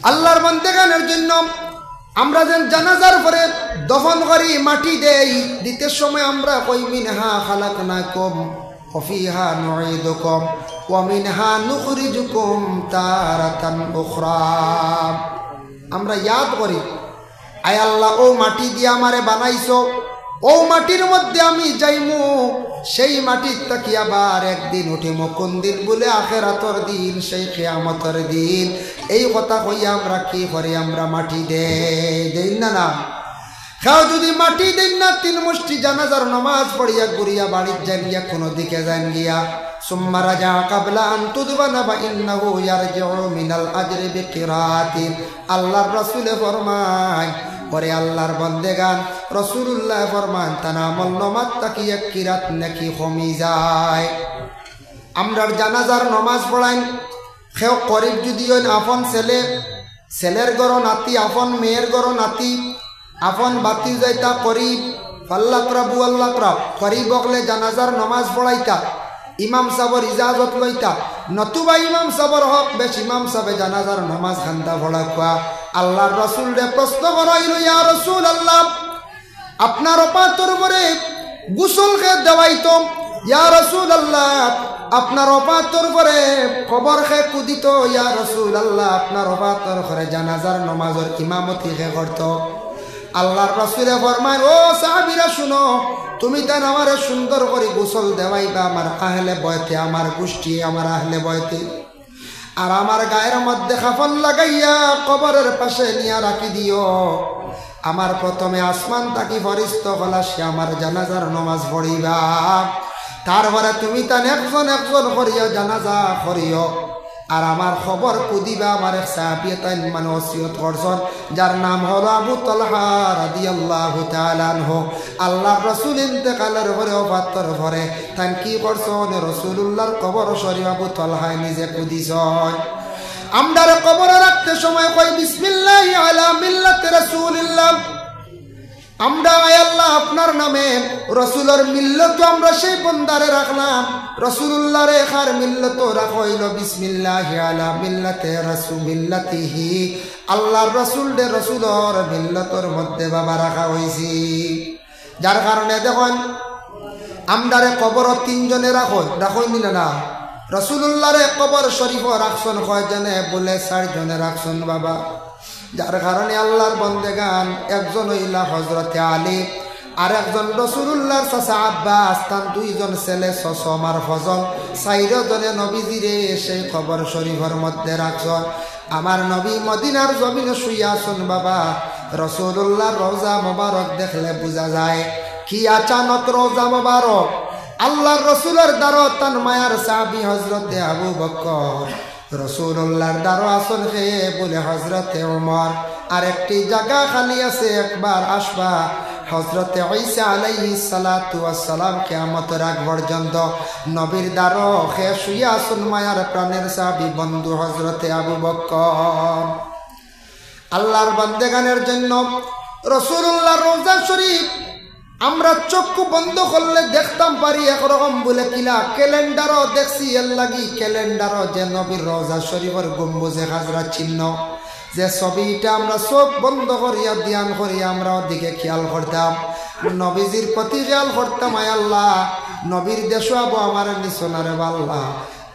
আল্লাহর বান্দাগানের জন্য আমরা যেন জানাজার পরে দফন করি মাটি দেই দিতে সময় আমরা কই মিনহা খালাকনাকুম ওয়া ফিহা নুঈদুকুম ওয়া মিনহা নুখরিজুকুম তারাতান উখরা আমরা ইয়াদ করি আয় আল্লাহ ও মাটি দিয়ে আমারে বানাইছো ও মাটির মধ্যে আমি যাইমু সেই মাটির তাকি আবার একদিন উঠিমু কোন দিন বলে আখিরাতের দিন সেই কিয়ামতের দিন এই কথা কইয়া আমরা কি করি আমরা মাটি দেই না খাও যদি মাটি দেন না তিন মুষ্টি জানাজার নামাজ পড়িয়া ঘুরিয়া বাড়ির যান গিয়া কোনো দিকে যান গিয়া সুম্মা রাজা কাবলা আন তুদবানা বা ইন্নাহু ইয়ারজিউ মিনাল আজরি বিকিরাতিন আল্লাহর রাসূল ফরমায় পরে আল্লাহর বন্দেগান রাসূলুল্লাহ ফরমান তানামল নামাজ তাকি এক কিরাত নাকি কমি যায় আমরার জানাজার নামাজ পড়াই কেউ করিব যদি আপন ছেলের ঘর নাতি আপন মেয়ের ঘর নাতি আপন বাতি যাইতা করিব আল্লাহ প্রভু আল্লাহ প্রভ করিব বকলে জানাজার নামাজ পড়াইতা ইমাম সাহর ইজাজত লইতা নতুবা ইমাম সাহর হক বেশ ইমাম সাহেব জানাজার নামাজ খান্দা পড়া কোয়া আল্লাহর রাসূল রে প্রশ্ন করাইল ইয়া রাসূল আল্লাহ আপনার অপাতর পরে গোসল খে দেওয়াইতো ইয়া রাসূল আল্লাহ আপনার অপাতর পরে কবর খে কুদিত ইয়া রাসূল আল্লাহ আপনার অপাতর পরে জানাজার নামাজের ইমামতি খে করত আল্লাহর রাসূল ফরমায় ও সাহাবীরা শুনো তুমি তান আমারে সুন্দর করে গোসল দেওয়াইবা আমার আহলে বয়তে আমার গোষ্ঠী আমার আহলে বয়তে আর আমার গায়ের মধ্যে কাফন লাগাইয়া কবরের পাশে নিয়ে রাখি দিও আমার প্রথমে আসমান তাকি ফরিস্ত হলা সে আমার জানাজার নামাজ পড়িবা তারপরে তুমি তান একজন একজন করিয়া জানাজা করিও আর আমার খবর কুদিবা আমার এক সাহাবী তাই মানে ওসিয়ত করছেন যার নাম হলো আবু তালহা রাদিয়াল্লাহু তাআলা আনহু আল্লাহর রাসূল ইন্তেকালের পরে ওফাতের পরে তাই কি করছেন রাসূলুল্লাহর কবর শরীফ আবু তালহা নিজে কুদিছেন আমরার কবরে রাখতে সময় কই বিসমিল্লাহি আলা মিল্লাতি রাসূলিল্লাহ আমরা আয় আল্লাহ আপনার নামে রাসূলের মিল্লত আমরা সেই বন্দারে রাখলাম রাসূলুল্লাহর এখার মিল্লত রাখইল বিসমিল্লাহি আলা মিল্লাতি রাসূলিল্লাহি আল্লাহর রাসূল দে রাসূলের মিল্লতর মধ্যে বাবা রাখা হইছি যার কারণে দেখুন আমরারে কবর তিনজনে রাখইন না রাসূলুল্লাহর কবর শরীফ রাখছন কয়জনে বলে 4 জনে রাখছন বাবা যার কারণে আল্লাহর বন্দেগান একজন হইলা হযরতে আলী আর একজন রাসূলুল্লাহর চাচা আব্বাস তার 2 জন ছেলে সসম আর ফজল 4 জনে নবীজিরে সেই কবর শরীফের মধ্যে রাখছন আমার নবী মদিনার জমিনে শুইয়া আছেন বাবা রাসূলুল্লাহর রওজা মোবারক দেখলে বোঝা যায় কি আচানক রওজা মোবারক আল্লাহর রাসূলের দারত তান মায়ার সাহাবী হযরতে আবু বকর রাসূলুল্লাহর দারো আসন খেয়ে বলে হযরতে ওমর আর একটি জায়গা খালি আছে একবার আসবা হযরতে ঈসা আলাইহিস সালাতু ওয়াস সালাম কিয়ামতের আগ পর্যন্ত নবীর দারো খেয়ে শুইয়া আছেন মায়ার প্রাণের সাহাবী বন্ধু হযরতে আবু বকর আল্লাহর বান্দেগানের জন্য রাসূলুল্লাহর রওজা শরীফ আমরা চক্ষু বন্ধ করলে দেখতাম পারি একরকম বলে কিলা ক্যালেন্ডারও দেখছি এর লাগি ক্যালেন্ডারও যে নবীর রওজা শরীফের গম্বুজে হাজরা চিহ্ন যে ছবিটা আমরা চোখ বন্ধ করিয়া ধ্যান করিয়া আমরা ওদিকে খেয়াল করতাম নবীজির প্রতি খেয়াল করতাম আয় আল্লাহ নবীর দেশ আবো আমার নিশনারে আল্লাহ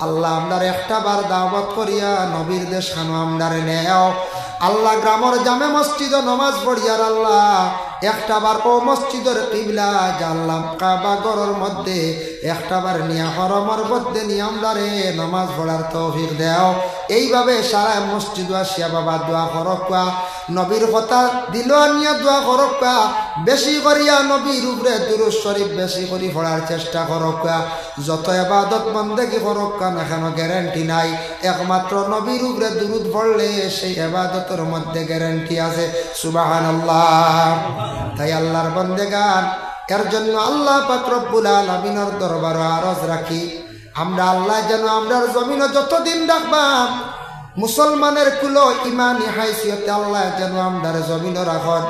আল্লাহ আমরার একটা বার দাওয়াত করিয়া নবীর দেশ খানো আমরারে নেও আল্লাহ গ্রামের জামে মসজিদ নমাজ পড়িয়ার আল্লাহ একটা বার ও মসজিদের কিবলা জানলাম কাবা ঘরের মধ্যে একটা বার নিয়া হরমের মধ্যে নিয়ে আমরারে নমাজ পড়ার তৌফিক দেও এইভাবে সারা মসজিদ আসিয়া বাবা দোয়া করকা নবীর কথা দিল নিয়া দোয়া করকা বেশি করিয়া নবীর উপরে দুরূদ শরীফ বেশি করে পড়ার চেষ্টা করকা যত ইবাদত বন্দেগি করকা না কেন গ্যারান্টি নাই একমাত্র নবীর উপরে দুরূদ পড়লে সেই ইবাদতের মধ্যে গ্যারান্টি আছে সুবহানাল্লাহ তাই আল্লাহর বান্দেগান এর জন্য আল্লাহ পাক রব্বুল আলামিনের দরবারে আরজ রাখি আমরা আল্লাহ যেন আমরার জমিনে যতদিন রাখবা মুসলমানের কুলো ইমানি হাইসিয়তে আল্লাহ যেন আমরার জমিনে রাখেন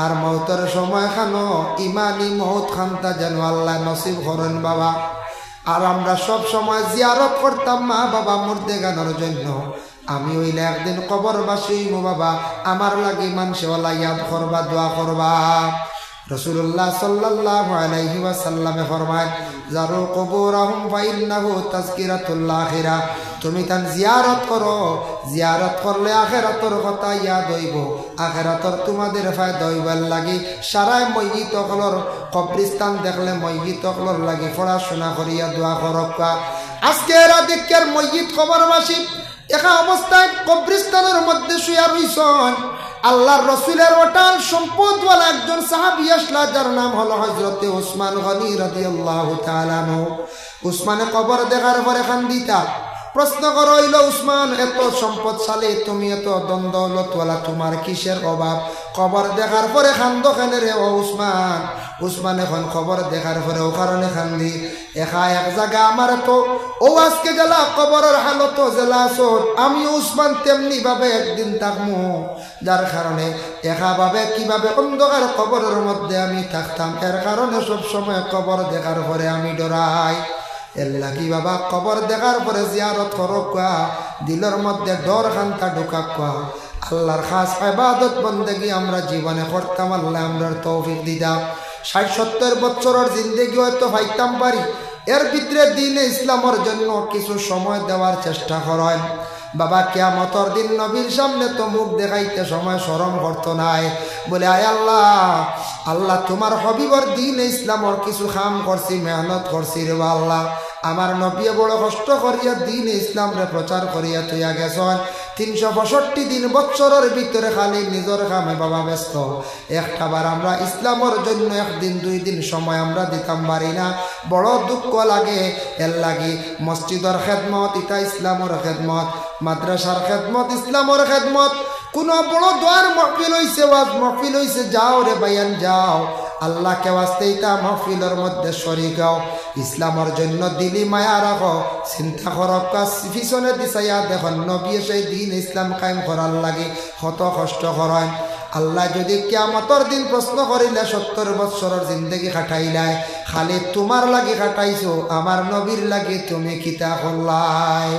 আর মৌতের সময় খানো ইমানি মৌত খানটা যেন আল্লাহ নসিব করেন বাবা আর আমরা সব সময় জিয়ারত করতাম মা বাবা মুর্দেগানের জন্য আমি হইলে একদিন কবরবাসী মো বাবা আমার লাগি মানুষে ওলা ইয়াদ করবা দোয়া করবা। রাসূলুল্লাহ সাল্লাল্লাহু আলাইহি ওয়াসাল্লামে ফরমায় জারু কুবুরহুম ফাইন্নাহু তাযকিরাতুল আখিরা। তুমি তান জিয়ারত করো, জিয়ারত করলে আখিরাতের কথা ইয়াদ হইব, আখিরাতের তোমাদের ফায়দা হইবার লাগি সারায় মইয়িত হলর কবরস্থান দেখলে মইয়িত হলর লাগি পড়াশোনা করিয়া দোয়া করবা। আজকে এরা দেখের মইয়িত কবরবাসী একা অবস্থায় কবরস্থানের মধ্যে শুয়া রইছেন। আল্লাহর রাসূলের ওটাল সম্পদওয়ালা একজন সাহাবী আসলা, যার নাম হলো হযরতে উসমান গনি রাদিয়াল্লাহু তাআলা আনহু। উসমানে কবর দেখার পরে খান্দিতা প্রশ্ন করা হইল, উসমান এত সম্পদশালী, তুমি এত দ্বন্দ্বলতওয়ালা, তোমার কিসের অভাব? কবর দেখার পরে খান্দ কেন রে ও উসমান? উসমান এখন খবর দেখার পরে ও কারণে খান্দি, একা এক জায়গা আমার তো ও আজকে জেলা কবরের হালত জেলা আসর, আমি উসমান তেমনি ভাবে একদিন থাকবো, যার কারণে একা ভাবে কিভাবে অন্ধকার কবরের মধ্যে আমি থাকতাম, এর কারণে সবসময় কবর দেখার পরে আমি ডরাই। এর লাগি বাবা কবর দেখার পরে জিয়ারত করবা, দিলের মধ্যে ডর খান্তা ঢুকাবা। আল্লাহর খাস ইবাদত বন্দেগি আমরা জীবনে করতাম, আল্লাহ আমরার তৌফিক দিদা। ৬০-৭০ বছরের জিন্দেগি হয়তো পাইতাম পারি, এর ভিতরে দিনে ইসলামের জন্য কিছু সময় দেওয়ার চেষ্টা করেন। বাবা কিয়ামতের দিন নবীর সামনে তো মুখ দেখাইতে সময় শরম করতো নাই, বলে আয় আল্লাহ, আল্লাহ তোমার হবিবর দিন ইসলামর কিছু কাম করছি, মেহনত করছি রে আল্লাহ, আমার নবী বড় কষ্ট করিয়া দিন ইসলাম রে প্রচার করিয়া তুইয়া গেছেন। ৩৬৫ দিন বছরের ভিতরে খালি নিজের কামে বাবা ব্যস্ত, একটাবার আমরা ইসলামের জন্য একদিন ২ দিন সময় আমরা দিতাম পারি না, বড় দুঃখ লাগে। এর লাগি মসজিদের খেদমত ইটা ইসলামের খেদমত, মাদ্রাসার খেদমত ইসলামের খেদমত। কোন বড় দোয়ার মহফিল হইছে, ওয়াজ মহফিল হইছে, যাও রে বায়ান যাও, আল্লাহকে ওয়াস্তে ইতা মহফিলের মধ্যে শরীক হও, ইসলামের জন্য দিলি মায়া রাখো, চিন্তা করো, পিছনে দিছাইয়া দেখুন নবী সেই দিন ইসলাম কায়েম করার লাগে কত কষ্ট করেন। আল্লাহ যদি কিয়ামতের দিন প্রশ্ন করিলে ৭০ বছরের জিন্দেগি খাটাইলাই, খালি তোমার লাগি খাটাইছো, আমার নবীর লাগি তুমি কিতা করলাই?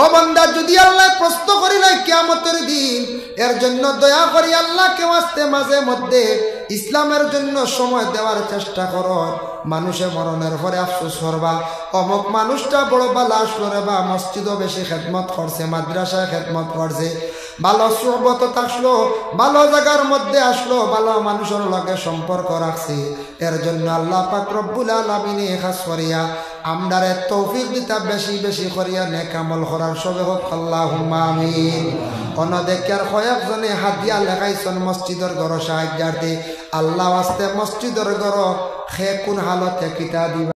ও বান্দা, যদি আল্লাহ প্রশ্ন করিলে কিয়ামতের দিন, এর জন্য দয়া করি আল্লাহকে ওয়াস্তে মাঝে মধ্যে ইসলামের জন্য সময় দেওয়ার চেষ্টা করো। মানুষে মরণের পরে আফসোস করবা, অমুক মানুষটা বড় বালা আসলো রে, বা মসজিদও বেশি খেদমত করছে, মাদ্রাসায় খেদমত করছে, ভালো সুহবত থাকলো, ভালো জায়গার মধ্যে আসলো, ভালো মানুষের লগে সম্পর্ক রাখছে। এর জন্য আল্লাহ পাক রব্বুল আলামিনে খাস করিয়া আমরারে তৌফিক দিতা, বেশি বেশি করিয়া নেক আমল করার সবে হোক আল্লাহুম্মা আমিন। অনদেখার কয়েকজনে হাদিয়া লেখাইছেন মসজিদের ঘর সাহায্যার্থে, আল্লাহ আস্তে মসজিদের ঘর খে কোন হালতে কিতা দিবা।